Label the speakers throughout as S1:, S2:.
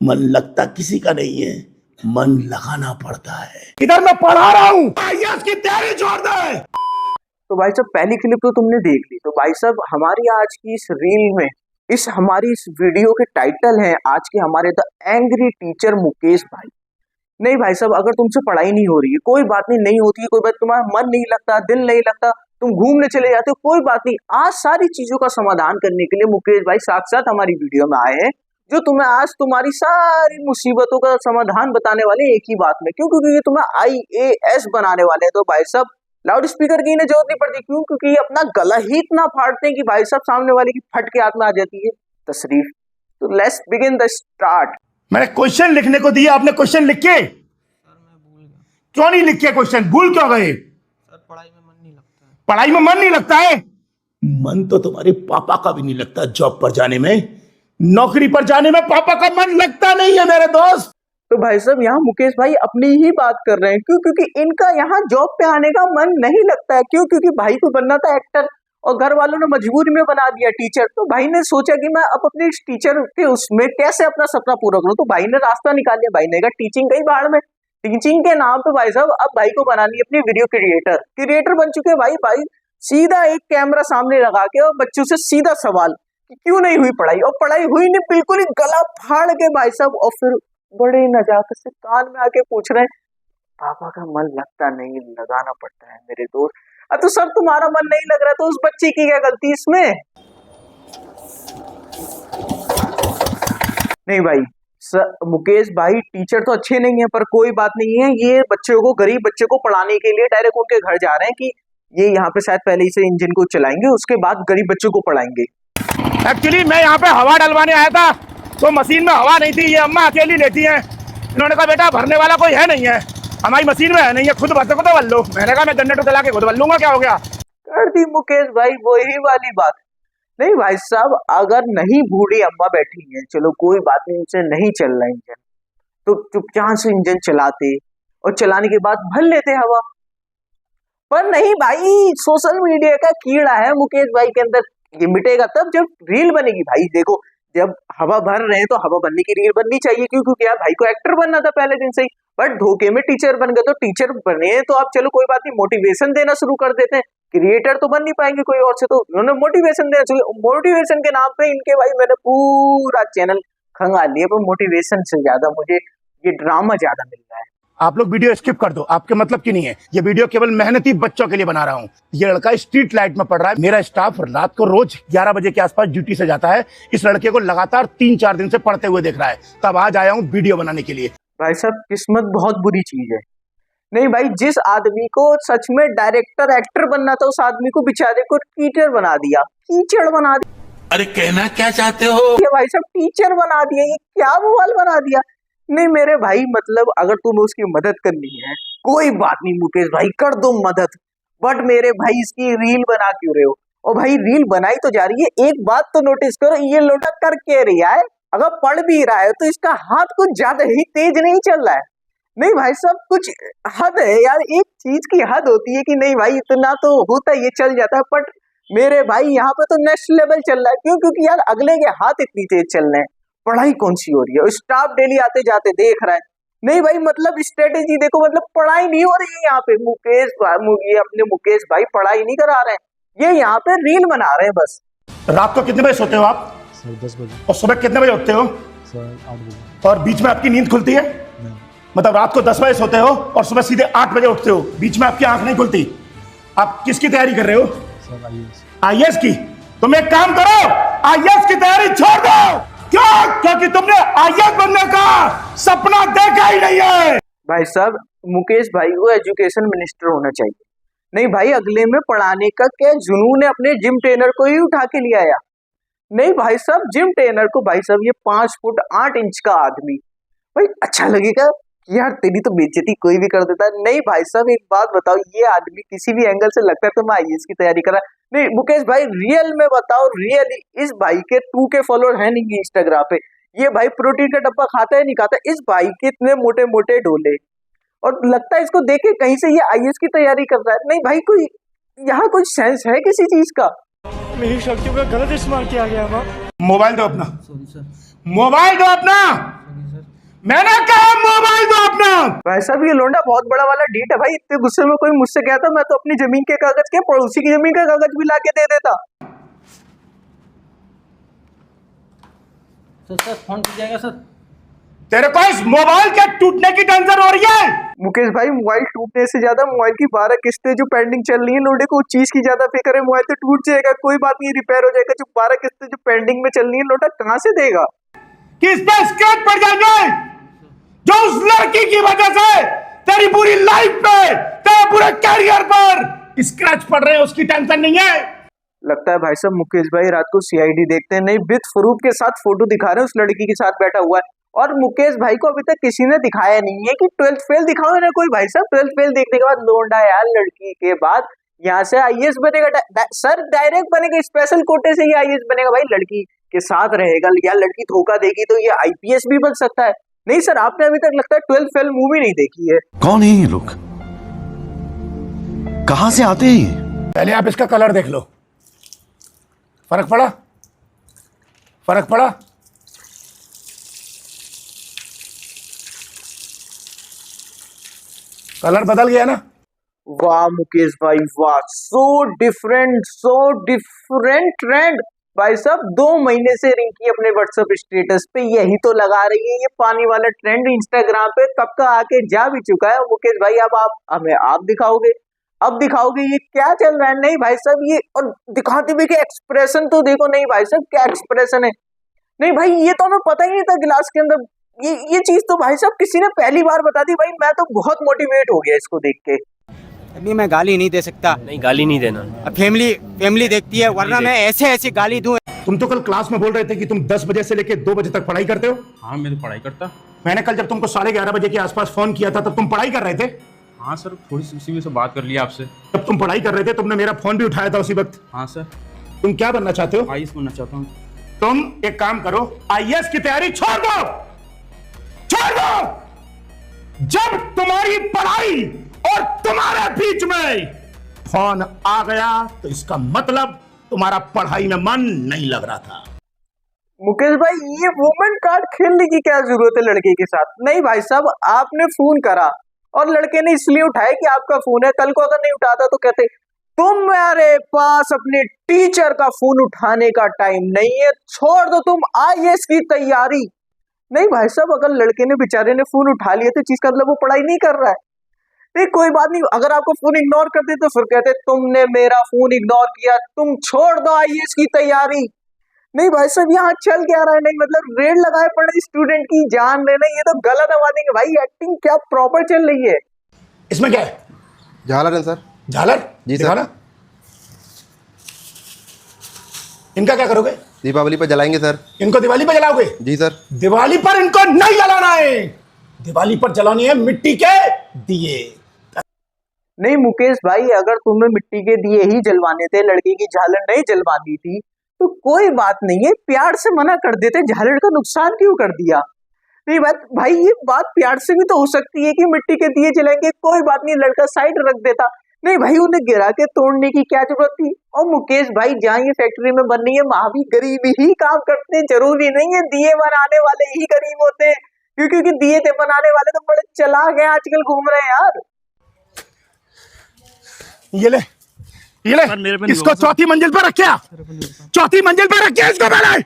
S1: मन लगता किसी का नहीं है, मन लगाना पड़ता है। इधर मैं पढ़ा रहा हूँ, आईएएस की तैयारी छोड़ दे।
S2: तो भाई साहब पहली क्लिप तो तुमने देख ली। तो भाई साहब हमारी आज की इस रील में हमारी इस वीडियो के टाइटल है आज के हमारे द एंग्री टीचर मुकेश भाई। नहीं भाई साहब, अगर तुमसे पढ़ाई नहीं हो रही है कोई बात नहीं, नहीं होती है कोई बात, तुम्हारा मन नहीं लगता, दिल नहीं लगता, तुम घूमने चले जाते हो, कोई बात नहीं। आज सारी चीजों का समाधान करने के लिए मुकेश भाई साक्षात हमारी वीडियो में आए हैं, जो तुम्हें आज तुम्हारी सारी मुसीबतों का समाधान बताने वाले एक ही बात में। क्यों? क्योंकि तुम्हें आईएएस बनाने वाले हैं। तो भाई साहब लाउड स्पीकर की इन्हें जरूरत नहीं पड़ती। क्यों? क्योंकि अपना गला ही इतना फाड़ते हैं कि भाई साहब सामने वाले की फट के हाथ में आ जाती है तशरीफ। तो लेट्स बिगिन द स्टार्ट।
S1: मैंने क्वेश्चन लिखने को दिया, आपने क्वेश्चन लिख के
S3: सर मैं भूल गया।
S1: क्यों नहीं लिखे? क्वेश्चन भूल क्यों गए?
S3: सर पढ़ाई में मन नहीं लगता है।
S1: पढ़ाई में मन नहीं लगता है? मन तो तुम्हारे पापा का भी नहीं लगता। जॉब पर जाने में, नौकरी पर जाने में पापा का मन लगता नहीं है मेरे दोस्त।
S2: तो भाई साहब यहाँ मुकेश भाई अपनी ही बात कर रहे हैं। क्यों? क्योंकि इनका यहाँ जॉब पे आने का मन नहीं लगता है। क्यों? क्योंकि भाई को बनना था एक्टर और घर वालों ने मजबूरी में बना दिया टीचर। तो भाई ने सोचा कि मैं अब अपने टीचर के उसमें कैसे अपना सपना पूरा करूं। तो भाई ने रास्ता निकाल लिया। भाई ने कहा टीचिंग गई बाहर में। टीचिंग के नाम पे भाई साहब अब भाई को बनानी है अपनी वीडियो क्रिएटर बन चुके हैं भाई सीधा एक कैमरा सामने लगा के और बच्चों से सीधा सवाल कि क्यों नहीं हुई पढ़ाई। और पढ़ाई हुई नहीं, बिल्कुल ही गला फाड़ के भाई साहब। और फिर बड़े नजाकत से कान में आके पूछ रहे हैं पापा का मन लगता नहीं, लगाना पड़ता है मेरे दोस्त। तो सर तुम्हारा मन नहीं लग रहा तो उस बच्चे की क्या गलती इसमें? नहीं भाई सर, मुकेश भाई टीचर तो अच्छे नहीं है पर कोई बात नहीं है। ये बच्चों को, गरीब बच्चे को पढ़ाने के लिए डायरेक्ट उनके घर जा रहे हैं कि ये यहाँ पे शायद पहले से इंजन को चलाएंगे, उसके बाद गरीब बच्चों को पढ़ाएंगे।
S1: एक्चुअली मैं यहाँ पे हवा डलवाने आया था तो मशीन में हवा नहीं थी। ये अम्मा अकेली लेती हैं। इन्होंने कहा बेटा भरने वाला कोई है नहीं है, हमारी मशीन में है नहीं है, खुद भर सको तो भर लो। मैंने कहा मैं जनरेटर चला के खुद भर लूंगा, क्या हो गया?
S2: कर दी मुकेश भाई वही वाली बात। नहीं भाई साहब, अगर नहीं बूढ़ी अम्मा बैठी है, चलो कोई बात नहीं, उनसे नहीं चल रहा इंजन तो चुपचाप से इंजन चलाते और चलाने के बाद भर लेते हवा। पर नहीं भाई, सोशल मीडिया का कीड़ा है मुकेश भाई के अंदर। ये मिटेगा तब जब रील बनेगी। भाई देखो, जब हवा भर रहे हैं तो हवा बनने की रील बननी चाहिए। क्यों? क्योंकि यार भाई को एक्टर बनना था पहले दिन से ही, बट धोखे में टीचर बन गए। तो टीचर बने तो आप चलो कोई बात नहीं, मोटिवेशन देना शुरू कर देते हैं। क्रिएटर तो बन नहीं पाएंगे कोई और से, तो उन्होंने मोटिवेशन देना शुरू। मोटिवेशन के नाम पे इनके भाई मैंने पूरा चैनल खंगाल लिया। पर मोटिवेशन से ज्यादा मुझे ये ड्रामा ज्यादा मिल रहा है।
S1: आप लोग वीडियो स्किप कर दो, आपके मतलब की नहीं है। ये वीडियो केवल मेहनती बच्चों के लिए बना रहा हूँ। ये लड़का स्ट्रीट लाइट में पढ़ रहा है। मेरा स्टाफ रात को रोज 11 बजे के आसपास ड्यूटी से जाता है। इस लड़के को लगातार 3-4 दिन से पढ़ते हुए देख रहा है, तब आज आया हूँ वीडियो बनाने के लिए।
S2: भाई साहब किस्मत बहुत बुरी चीज है। नहीं भाई, जिस आदमी को सच में डायरेक्टर एक्टर बनना था उस आदमी को बेचारे को टीचर बना दिया, कीचड़ बना दिया।
S1: अरे कहना क्या चाहते हो?
S2: ये भाई साहब टीचर बना दिया, ये क्या बवाल बना दिया। नहीं मेरे भाई, मतलब अगर तुम्हें उसकी मदद करनी है कोई बात नहीं मुकेश भाई, कर दो मदद। बट मेरे भाई इसकी रील बना क्यों रहे हो? और भाई रील बनाई तो जा रही है, एक बात तो नोटिस करो, ये लोटा कर के रहा है। अगर पढ़ भी रहा है तो इसका हाथ कुछ ज्यादा ही तेज नहीं चल रहा है। नहीं भाई साहब, कुछ हद है यार, एक चीज की हद होती है कि नहीं भाई इतना तो होता है, ये चल जाता है। बट मेरे भाई यहाँ पे तो नेक्स्ट लेवल चल रहा है। क्यों? क्योंकि यार अगले के हाथ इतनी तेज चल रहे हैं, पढ़ाई कौन सी हो रही है? स्टाफ डेली आते जाते देख रहा है। नहीं भाई, मतलब स्ट्रेटेजी देखो, मतलब पढ़ाई नहीं हो रही है यहाँ पे। मुकेश भाई, ये अपने मुकेश भाई पढ़ाई नहीं करा रहे हैं, ये यहाँ पे रील बना रहे हैं बस।
S1: रात को कितने बजे सोते हो आप?
S4: सर 10 बजे।
S1: और सुबह कितने बजे उठते हो?
S4: सर 8 बजे।
S1: और बीच में आपकी नींद खुलती है?
S4: नहीं।
S1: मतलब रात को 10 बजे सोते हो और सुबह सीधे 8 बजे उठते हो, बीच में आपकी आंख नहीं खुलती। आप किसकी तैयारी कर रहे हो?
S4: Sir IAS.
S1: आईएएस की? तुम एक काम करो, आईएएस की तैयारी छोड़ दो। क्यों? क्योंकि तुमने आईएएस बनने का सपना देखा ही नहीं है।
S2: भाई साहब, मुकेश भाई को एजुकेशन मिनिस्टर होना चाहिए। नहीं भाई, अगले में पढ़ाने का क्या जुनून है, अपने जिम ट्रेनर को ही उठा के ले आया। नहीं भाई साहब, जिम ट्रेनर को भाई साहब ये 5 फुट 8 इंच का आदमी भाई अच्छा लगेगा कि यार तेरी तो बेइज्जती कोई भी कर देता है। नहीं भाई साहब, एक बात बताओ, ये आदमी किसी भी एंगल से लगता है तो मैं आईएएस की तैयारी कर रहा। नहीं मुकेश भाई, रियल में बताओ, रियली इस भाई के 2K फॉलोअर है नहीं इंस्टाग्राम पे। ये भाई प्रोटीन का डब्बा खाता है नहीं खाता? इस भाई के इतने मोटे मोटे डोले, और लगता है इसको देख के कहीं से ये आईएएस की तैयारी कर रहा है। नहीं भाई, कोई यहाँ कोई सेंस है किसी चीज का?
S4: मेरी शक्तियों का गलत इस्तेमाल किया गया।
S1: मोबाइल दो अपना,
S3: सॉरी सर।
S1: मोबाइल दो अपना।
S3: Sorry sir.
S1: मैंने कहा मोबाइल दो अपना।
S2: भाई साहब ये लोंडा बहुत बड़ा वाला डीट है भाई, इतने गुस्से में कोई मुझसे कहता मैं तो अपनी जमीन के कागज के पड़ोसी की जमीन का कागज भी लाके दे देता।
S3: सर फोन टूट जाएगा सर।
S1: तेरे को इस मोबाइल के टूटने की टेंशन हो रही है?
S2: मुकेश भाई मोबाइल टूटने से ज्यादा मोबाइल की 12 किस्तें जो पेंडिंग चल रही है, लोडे को उस चीज की ज्यादा फिक्र है। मोबाइल तो टूट जाएगा कोई बात नहीं, रिपेयर हो जाएगा। जो 12 किस्तें जो पेंडिंग में चल रही है लोटा कहाँ से देगा?
S1: किस पे स्क्रैच पड़ जाएंगे जो उस लड़की की वजह से तेरी पूरी लाइफ पे, तेरे पूरे कैरियर पर स्क्रैच पड़ रहे हैं, उसकी टेंशन नहीं है?
S2: लगता है भाई साहब मुकेश भाई रात को सीआईडी देखते हैं, नहीं विद प्रूफ के साथ फोटो दिखा रहे हैं उस लड़की के साथ बैठा हुआ है। और मुकेश भाई को अभी तक किसी ने दिखाया नहीं है कि 12th फेल दिखाओ ना कोई। भाई साहब 12th फेल देखने के बाद लोंडा यार लड़की के बाद यहाँ से आईएएस बनेगा सर, डायरेक्ट बनेगा, स्पेशल कोटे से ये आईएएस बनेगा। भाई लड़की के साथ रहेगा या लड़की धोखा देगी तो ये आईपीएस भी बन सकता है। नहीं सर, आपने अभी तक लगता है 12th फेल मूवी नहीं देखी है।
S5: कौन है ये लोग, कहां से आते हैं ये?
S1: पहले आप इसका कलर देख लो, फर्क पड़ा? फर्क पड़ा? कलर बदल गया ना?
S2: वाह मुकेश भाई वाह, सो डिफरेंट ट्रेंड। भाई साहब 2 महीने से रिंकी अपने व्हाट्सएप स्टेटस पे यही तो लगा रही है, ये पानी वाला ट्रेंड इंस्टाग्राम पे कब का आके जा भी चुका है। मुकेश भाई अब आप हमें दिखाओगे, अब दिखाओगे ये क्या चल रहा है? नहीं भाई साहब ये, और दिखाते भी कि एक्सप्रेशन तो देखो। नहीं भाई साहब क्या एक्सप्रेशन है? नहीं भाई ये तो हमें पता ही नहीं था गिलास के अंदर ये चीज तो भाई साहब किसी ने पहली बार बता दी। भाई मैं तो बहुत मोटिवेट हो गया इसको देख के।
S6: अभी मैं गाली नहीं दे सकता।
S7: नहीं गाली नहीं देना।
S6: अब फैमिली देखती है, वरना मैं ऐसे गाली दूं।
S1: तुम तो कल क्लास में बोल रहे थे कि तुम 10 बजे से लेकर 2 बजे तक पढ़ाई करते हो।
S4: हाँ मैं तो पढ़ाई करता।
S1: मैंने कल जब तुमको 11:30 बजे के आसपास फोन किया था तब तुम पढ़ाई कर रहे थे।
S4: हाँ सर, थोड़ी सी उसी से बात कर लिया आपसे।
S1: जब तुम पढ़ाई कर रहे थे तुमने मेरा फोन भी उठाया था उसी वक्त।
S4: हाँ सर।
S1: तुम क्या बनना चाहते हो?
S4: आईएएस बनना चाहता हूँ।
S1: तुम एक काम करो, आईएएस की तैयारी छोड़ दो, छोड़ दो। जब तुम्हारी पढ़ाई और तुम्हारे बीच में फोन आ गया तो इसका मतलब तुम्हारा पढ़ाई में मन नहीं लग रहा था।
S2: मुकेश भाई ये वुमेन कार्ड खेलने की क्या जरूरत है लड़के के साथ? नहीं भाई साहब आपने फोन करा और लड़के ने इसलिए उठाया कि आपका फोन है। कल को अगर नहीं उठाता तो कहते तुम्हारे पास अपने टीचर का फोन उठाने का टाइम नहीं है, छोड़ दो तुम आईएएस की तैयारी। नहीं भाई साहब अगर लड़के ने बेचारे ने फोन उठा लिया तो चीज का मतलब वो पढ़ाई नहीं कर रहा है। नहीं कोई बात नहीं, अगर आपको फोन इग्नोर करते तो फिर कहते तुमने मेरा फोन इग्नोर किया, तुम छोड़ दो आईएएस की तैयारी। नहीं भाई साहब यहाँ चल क्या रहा है? नहीं मतलब रेड लगाए पड़े स्टूडेंट की जान लेना, ये तो गला दबा देंगे। भाई एक्टिंग क्या प्रॉपर चल रही है?
S1: इसमें क्या है?
S8: झालर है सर।
S1: झालर?
S8: जी सर।
S1: दिखाना। इनका क्या करोगे?
S8: दीपावली पर जलाएंगे सर।
S1: इनको दिवाली पर जलाओगे?
S8: जी सर।
S1: दिवाली पर इनको नहीं जलाना है, दिवाली पर जलानी है मिट्टी के दिए।
S2: नहीं मुकेश भाई अगर तुम्हें मिट्टी के दिए ही जलवाने थे, लड़की की झालर नहीं जलवानी थी तो कोई बात नहीं है, प्यार से मना कर देते। झालर का नुकसान क्यों कर दिया? नहीं बात भाई ये बात प्यार से भी तो हो सकती है कि मिट्टी के दिए जलाएंगे, कोई बात नहीं, लड़का साइड रख देता। नहीं भाई उन्हें गिरा के तोड़ने की क्या जरूरत थी? और मुकेश भाई जहाँ ये फैक्ट्री में बन रही है वहां भी गरीब ही काम करते हैं, जरूरी नहीं है दिए बनाने वाले ही गरीब होते हैं, क्योंकि दिए थे बनाने वाले तो बड़े चालाक हैं आजकल घूम रहे हैं यार।
S1: ये ले इसको चौथी मंजिल पर रखिया, चौथी मंजिल पर रखिया इसको पहले।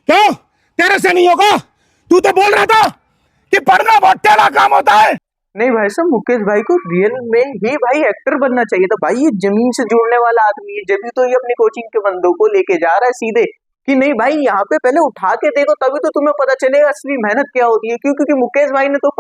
S1: क्यों तेरे से नहीं होगा? तू तो बोल रहा था कि पढ़ना बहुत टेढ़ा काम होता है।
S2: नहीं भाई साहब मुकेश भाई को रियल में ही भाई एक्टर बनना चाहिए था। भाई ये जमीन से जुड़ने वाला आदमी है, जब भी तो ये अपनी कोचिंग के बंदों को लेके जा रहा है सीधे कि नहीं भाई यहाँ पे पहले उठा के देखो तभी तो तुम्हें पता चलेगा असली मेहनत क्या होती है। क्यों? क्योंकि मुकेश भाई ने तो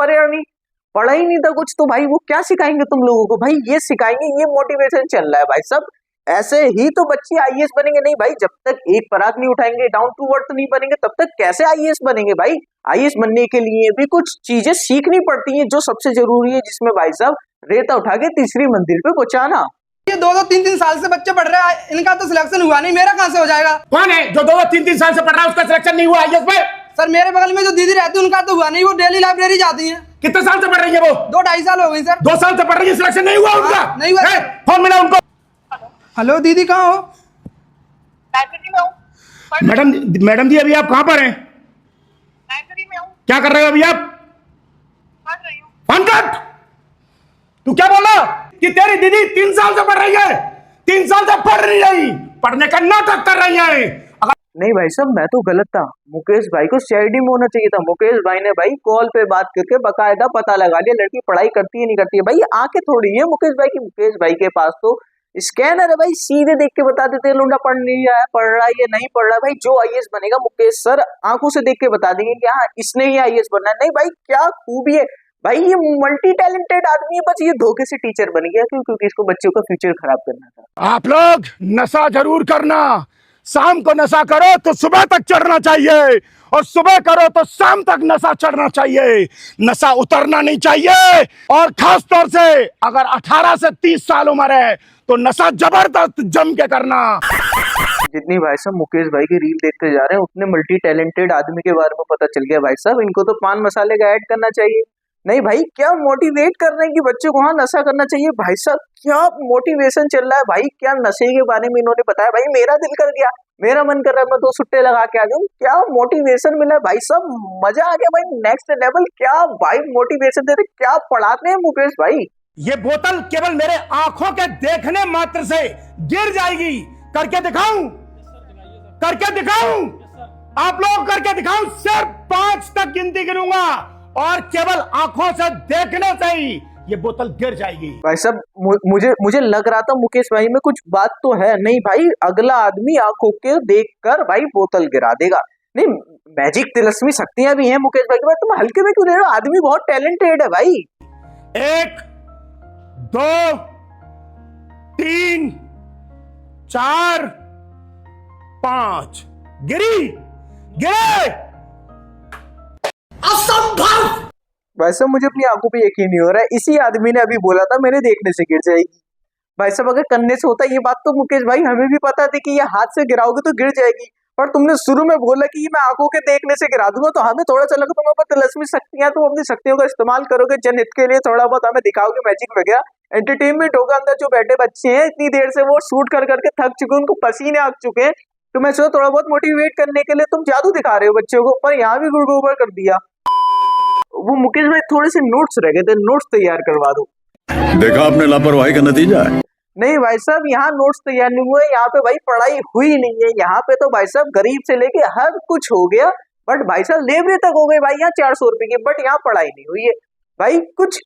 S2: पढ़ा ही नहीं था कुछ, तो भाई वो क्या सिखाएंगे तुम लोगों को? भाई ये सिखाएंगे, ये मोटिवेशन चल रहा है भाई सब। ऐसे ही तो बच्चे आईएएस बनेंगे। नहीं भाई जब तक एक परात नहीं उठाएंगे, डाउन टू अर्थ नहीं बनेंगे, तब तक कैसे आईएएस बनेंगे? भाई आईएएस बनने के लिए भी कुछ चीजें सीखनी पड़ती हैं जो सबसे जरूरी है, जिसमें भाई साहब रेता उठा के तीसरी मंजिल पे पहुंचाना।
S9: ये 2-3 साल से बच्चे पढ़ रहे हैं, इनका तो सिलेक्शन हुआ नहीं, मेरा कहां से हो जाएगा?
S1: कौन है जो 2-3 साल से पढ़ रहा है उसका सिलेक्शन नहीं हुआ आईएएस में?
S9: सर मेरे बगल में जो दीदी रहती है उनका तो हुआ नहीं, वो डेली लाइब्रेरी जाती हैं।
S1: कितने साल से पढ़ रही है वो?
S9: 2-2.5 साल हो गई सर।
S1: 2 साल से पढ़ रही है, सिलेक्शन नहीं हुआ उनका?
S9: नहीं हुआ।
S1: फोन मिला उनको।
S9: हेलो दीदी कहाँ हो?
S1: मैडम जी अभी आप कहाँ पर हैं?
S10: लाइब्रेरी में हूँ।
S1: क्या कर रहे हो अभी आप? Phone cut. तू क्या बोला कि तेरी दीदी 3 साल से पढ़ रही है? 3 साल से पढ़ रही है, पढ़ने का नाटक कर रही है।
S2: नहीं भाई साहब, मैं तो गलत था। मुकेश भाई को सीआईडी में होना चाहिए था। मुकेश भाई ने भाई कॉल पे बात करके बकायदा पता लगा लिया लड़की पढ़ाई करती है नहीं करती है। भाई आंखें थोड़ी है मुकेश भाई की। मुकेश भाई के पास तो स्कैनर है भाई, सीधे देख के बता देते हैं लुंडा पढ़ नहीं रहा है, पढ़ रहा है या नहीं पढ़ रहा है। भाई जो आईएएस बनेगा मुकेश सर आंखों से देख के बता देंगे कि हाँ इसने ही आईएएस बनना है। नहीं भाई क्या खूबी है भाई, ये मल्टी टैलेंटेड आदमी है, बस ये धोखे से टीचर बन गया क्योंकि इसको बच्चों का फ्यूचर खराब करना था।
S1: आप लोग नशा जरूर करना। शाम को नशा करो तो सुबह तक चढ़ना चाहिए, और सुबह करो तो शाम तक नशा चढ़ना चाहिए। नशा उतरना नहीं चाहिए। और खास तौर से अगर 18 से 30 साल उम्र है तो नशा जबरदस्त जम के करना।
S2: जितनी भाई साहब मुकेश भाई की रील देखते जा रहे हैं उतने मल्टी टैलेंटेड आदमी के बारे में पता चल गया। भाई साहब इनको तो पान मसाले का ऐड करना चाहिए। नहीं भाई क्या मोटिवेट कर रहे हैं कि बच्चों को हाँ नशा करना चाहिए। भाई साहब क्या मोटिवेशन चल रहा है भाई, क्या नशे के बारे में इन्होंने बताया। भाई मेरा दिल कर गया, मेरा मन कर रहा है मैं 2 सुट्टे लगा के आ जाऊं। क्या मोटिवेशन मिला है भाई साहब, मजा आ गया भाई, नेक्स्ट लेवल। क्या भाई मोटिवेशन देते, क्या पढ़ाते हैं मुकेश भाई।
S1: ये बोतल केवल मेरे आंखों के देखने मात्र से गिर जाएगी। करके दिखाऊं? करके दिखाऊं? आप लोग करके दिखाऊं? सिर्फ 5 तक गिनती गिनूंगा और केवल आंखों से देखने से ही ये बोतल गिर जाएगी।
S2: भाई साहब मुझे लग रहा था मुकेश भाई में कुछ बात तो है। नहीं भाई अगला आदमी आंखों के देखकर भाई बोतल गिरा देगा। नहीं मैजिक तिलस्मी शक्तियां भी हैं मुकेश भाई के पास, तुम हल्के में क्यों ले रहे हो? आदमी बहुत टैलेंटेड है भाई।
S1: 1 2 3 4 5 गिरी, गिरे। असंभव।
S2: भाई साहब मुझे अपनी आंखों पे यकीन नहीं हो रहा है। इसी आदमी ने अभी बोला था मेरे देखने से गिर जाएगी। भाई साहब अगर करने से होता ये बात तो मुकेश भाई हमें भी पता थी कि ये हाथ से गिराओगे तो गिर जाएगी, पर तुमने शुरू में बोला कि मैं आंखों के देखने से गिरा दूंगा तो हमें थोड़ा सा लगा तुम्हारे पास तिलस्मी शक्तियां, तुम अपनी शक्तियों का इस्तेमाल करोगे जनहित के लिए, थोड़ा बहुत हमें दिखाओगे मैजिक वगैरह, एंटरटेनमेंट होगा। अंदर जो बैठे बच्चे हैं इतनी देर से वो शूट कर करके थक चुके हैं, उनको पसीने आ चुके हैं, तो मैं सोचा थोड़ा बहुत मोटिवेट करने के लिए तुम जादू दिखा रहे हो बच्चों को, पर यहाँ भी गुड़गोबर कर दिया। वो मुकेश भाई थोड़े से नोट्स रह गए थे, नोट्स तैयार करवा दो।
S5: देखा आपने लापरवाही का नतीजा है।
S2: नहीं भाई साहब यहाँ नोट्स तैयार नहीं हुए, यहाँ पे भाई पढ़ाई हुई नहीं है। यहाँ पे तो भाई साहब गरीब से लेके हर कुछ हो गया, बट भाई साहब लेबरे तक हो गए भाई यहाँ 400 रुपए की, बट यहाँ पढ़ाई नहीं हुई है भाई। कुछ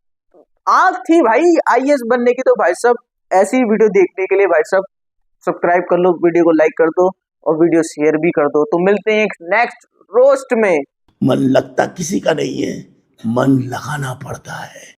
S2: आग थी भाई आईएएस बनने की। तो भाई साहब ऐसी वीडियो देखने के लिए भाई साहब सब्सक्राइब कर लो, वीडियो को लाइक कर दो और वीडियो शेयर भी कर दो। तो मिलते हैं नेक्स्ट रोस्ट में।
S1: मन लगता किसी का नहीं है, मन लगाना पड़ता है।